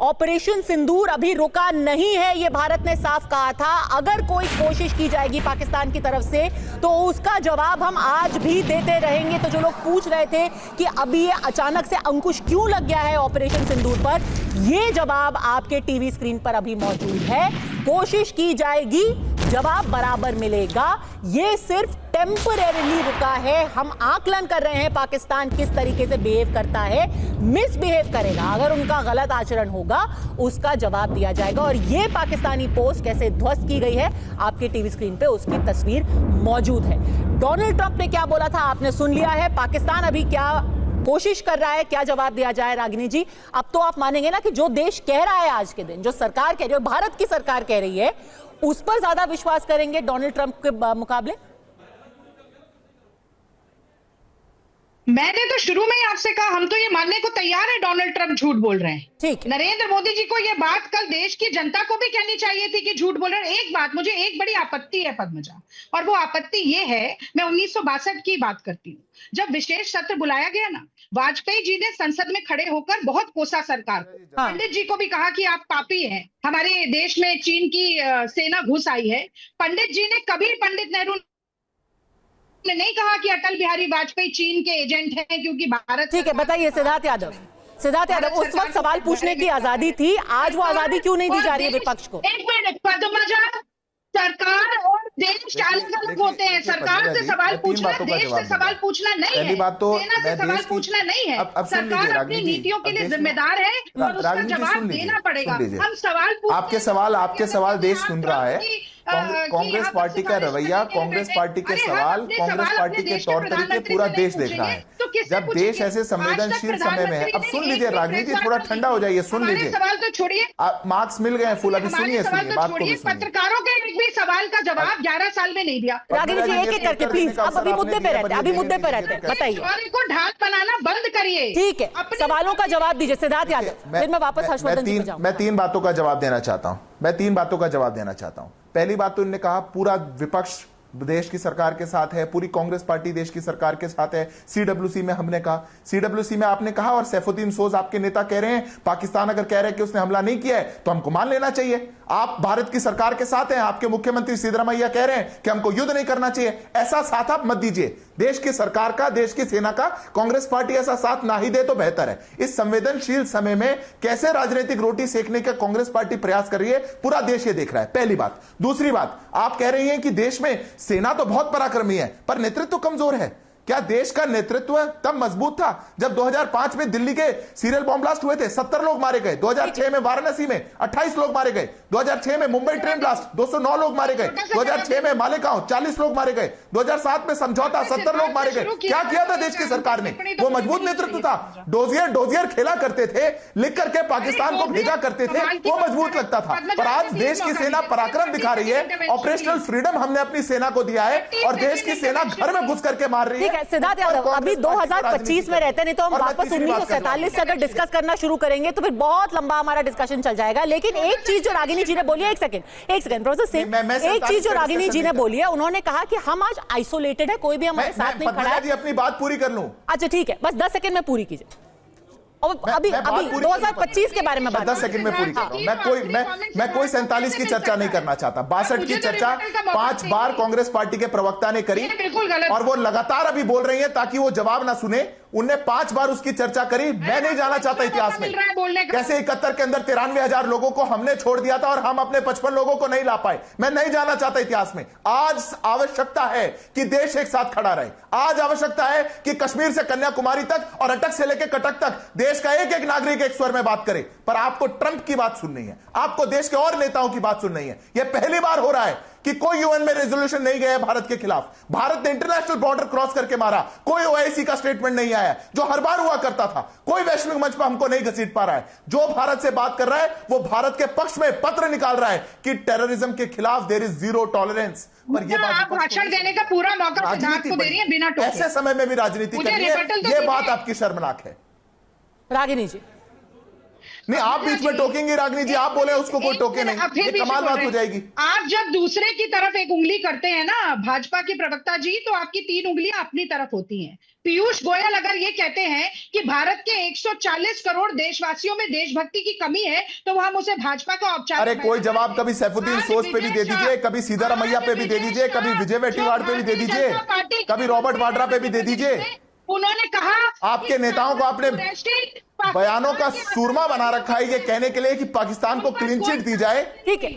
Operation सिंदूर अभी रुका नहीं है, ये भारत ने साफ कहा था। अगर कोई कोशिश की जाएगी पाकिस्तान की तरफ से तो उसका जवाब हम आज भी देते रहेंगे। तो जो लोग पूछ रहे थे कि अभी ये अचानक से अंकुश क्यों लग गया है ऑपरेशन सिंदूर पर, ये जवाब आपके टीवी स्क्रीन पर अभी मौजूद है। कोशिश की जाएगी, जवाब बराबर मिलेगा। ये सिर्फ टेम्परेरीली रुका है। हम आकलन कर रहे हैं पाकिस्तान किस तरीके से बिहेव करता है। मिसबिहेव करेगा, अगर उनका गलत आचरण होगा उसका जवाब दिया जाएगा। और ये पाकिस्तानी पोस्ट कैसे ध्वस्त की गई है, आपके टीवी स्क्रीन पे उसकी तस्वीर मौजूद है। डोनाल्ड ट्रंप ने क्या बोला था आपने सुन लिया है। पाकिस्तान अभी क्या कोशिश कर रहा है, क्या जवाब दिया जाए। रागिनी जी, अब तो आप मानेंगे ना कि जो देश कह रहा है आज के दिन, जो सरकार कह रही है, भारत की सरकार कह रही है, उस पर ज्यादा विश्वास करेंगे डोनाल्ड ट्रंप के मुकाबले? मैंने तो शुरू में ही आपसे कहा, हम तो ये मानने को तैयार है डोनाल्ड ट्रंप झूठ बोल रहे हैं। ठीक, नरेंद्र मोदी जी को ये बात कल देश की जनता को भी कहनी चाहिए थी कि झूठ बोल रहे हैं। एक बात, मुझे एक बड़ी आपत्ति है पद्मजा, और वो आपत्ति ये है, मैं 1962 की बात करती हूँ, जब विशेष सत्र बुलाया गया ना, वाजपेयी जी ने संसद में खड़े होकर बहुत कोसा सरकार को। पंडित जी को भी कहा कि आप पापी हैं, हमारे देश में चीन की सेना घुस आई है। पंडित जी ने कभी, पंडित नेहरू ने नहीं कहा कि अटल बिहारी वाजपेयी चीन के एजेंट हैं क्योंकि भारत। ठीक है, बताइए सिद्धार्थ यादव। सिद्धार्थ यादव, उस वक्त सवाल पूछने की आजादी थी, आज वो आजादी क्यों नहीं दी जा रही है विपक्ष को? एक मिनट पद्मजा, सरकार और देश अलग अलग होते हैं। सरकार से सवाल पूछना, देश से सवाल पूछना नहीं है। सेना से सवाल पूछना नहीं है। सरकार अपनी नीतियों के लिए जिम्मेदार है और उसका जवाब देना पड़ेगा। हम सवाल, आपके सवाल देश सुन रहा है। कांग्रेस पार्टी का रवैया, कांग्रेस पार्टी के सवाल, कांग्रेस पार्टी के तौर तरीके पूरा देश देख रहा है। जब देश ऐसे संवेदनशील समय में है, अब सुन लीजिए राजनीति, थोड़ा ठंडा हो जाइए, सुन लीजिए। सवाल तो छोड़िए, मार्क्स मिल गए हैं फुल, अभी सुनिए बात को भी सुनिए। पत्रकारों के एक भी सवाल का जवाब 11 साल में नहीं दिया। रागिनी जी, एक एक करके प्लीज, अब अभी मुद्दे पे रहते हैं, अभी मुद्दे पे रहते हैं, बताइए। को ढाल बनाना बंद करिए। ठीक है, सवालों का जवाब दीजिए सिद्धार्थ यादव, फिर मैं वापस हर्षवर्धन जी पे जाऊंगा। मैं 3 बातों का जवाब देना चाहता हूं। पहली बात तो उन्होंने कहा पूरा विपक्ष देश की सरकार के साथ है, पूरी कांग्रेस पार्टी देश की सरकार के साथ है। सीडब्ल्यूसी में हमने कहा, सीडब्ल्यूसी में आपने कहा, और सैफुद्दीन सोज आपके नेता कह रहे हैं पाकिस्तान अगर कह रहे हैं कि उसने हमला नहीं किया है तो हमको मान लेना चाहिए। आप भारत की सरकार के साथ हैं, आपके मुख्यमंत्री सिद्धरामैया कह रहे हैं कि हमको युद्ध नहीं करना चाहिए। ऐसा साथ आप मत दीजिए। देश की सरकार का, देश की सेना का कांग्रेस पार्टी ऐसा साथ ना ही दे तो बेहतर है। इस संवेदनशील समय में कैसे राजनीतिक रोटी सेकने का कांग्रेस पार्टी प्रयास कर रही है, पूरा देश ये देख रहा है, पहली बात। दूसरी बात, आप कह रही हैं कि देश में सेना तो बहुत पराक्रमी है पर नेतृत्व कमजोर है। क्या देश का नेतृत्व तब मजबूत था जब 2005 में दिल्ली के सीरियल बॉम्ब ब्लास्ट हुए थे, 70 लोग मारे गए। 2006 में वाराणसी में 28 लोग मारे गए। 2006 में मुंबई ट्रेन ब्लास्ट, 209 लोग मारे गए। 2006 में मालेगांव 40 लोग मारे गए। 2007 में समझौता, 70 लोग मारे गए। क्या किया था देश की सरकार ने? वो मजबूत नेतृत्व था। डोजियर खेला करते थे, लिख करके पाकिस्तान को भेजा करते थे, वो मजबूत लगता था। पर आज देश की सेना पराक्रम दिखा रही है, ऑपरेशनल फ्रीडम हमने अपनी सेना को दिया है और देश की सेना घर में घुस करके मार रही है। सिद्धार्थ यादव, अभी 2025 में रहते, नहीं तो हम वापस 1947 से अगर डिस्कस करना शुरू करेंगे तो फिर बहुत लंबा हमारा डिस्कशन चल जाएगा। लेकिन एक चीज जो रागिनी जी ने बोली है, एक सेकंड प्रोफेसर सिंह, एक चीज जो रागिनी जी ने बोली है, उन्होंने कहा कि हम आज आइसोलेटेड है, कोई भी हमारे साथ नहीं खड़ा है। अपनी बात पूरी कर लूं। अच्छा ठीक है, बस 10 सेकंड में पूरी कीजिए। अभी 2025 के बारे में बात 10 सेकंड में पूरी कर रहा हूं। मैं कोई 47 की चर्चा नहीं करना चाहता। 62 की चर्चा 5 बार कांग्रेस पार्टी के प्रवक्ता ने करी और वो लगातार अभी बोल रही है ताकि वो जवाब ना सुने। उनने 5 बार उसकी चर्चा करी। मैं नहीं जाना चाहता इतिहास में कैसे 71 के अंदर 93,000 लोगों को हमने छोड़ दिया था और हम अपने 55 लोगों को नहीं ला पाए। मैं नहीं जाना चाहता इतिहास में। आज आवश्यकता है कि देश एक साथ खड़ा रहे। आज आवश्यकता है कि कश्मीर से कन्याकुमारी तक और अटक से लेकर कटक तक देश का एक एक नागरिक एक स्वर में बात करे। पर आपको ट्रंप की बात सुननी है, आपको देश के और नेताओं की बात सुननी है। यह पहली बार हो रहा है कि कोई यूएन में रेजोल्यूशन नहीं गया भारत के खिलाफ। भारत ने इंटरनेशनल बॉर्डर क्रॉस करके मारा, कोई ओआईसी का स्टेटमेंट नहीं आया जो हर बार हुआ करता था। कोई वैश्विक मंच पर हमको नहीं घसीट पा रहा है। जो भारत से बात कर रहा है वो भारत के पक्ष में पत्र निकाल रहा है कि टेररिज्म के खिलाफ देयर इज जीरो टॉलरेंस। पर ये बात आप भाषण देने का पूरा मौका सिद्धार्थ को दे रही है बिना टोके। ऐसे समय में भी राजनीति कर रही है, ये बात आपकी शर्मनाक है। रागिनी जी, नहीं, आप बीच में टोकेंगे रागनी जी, आप बोले उसको कोई टोके नहीं, ये कमाल बात हो जाएगी। आप जब दूसरे की तरफ एक उंगली करते हैं ना भाजपा के प्रवक्ता जी, तो आपकी 3 उंगलियां अपनी तरफ होती हैं। पीयूष गोयल अगर ये कहते हैं कि भारत के 140 करोड़ देशवासियों में देशभक्ति की कमी है, तो हम उसे भाजपा का औपचारिक, अरे कोई जवाब कभी सैफुद्दीन सोज पे भी दे दीजिए, कभी सीतारमैया पे भी दे दीजिए, कभी विजय वेटीवाड़ पे भी दे दीजिए, कभी रॉबर्ट वाड्रा पे भी दे दीजिए। उन्होंने कहा आपके नेताओं को आपने बयानों का सूरमा बना रखा है ये कहने के लिए कि पाकिस्तान को क्लीन चिट दी जाए। ठीक है।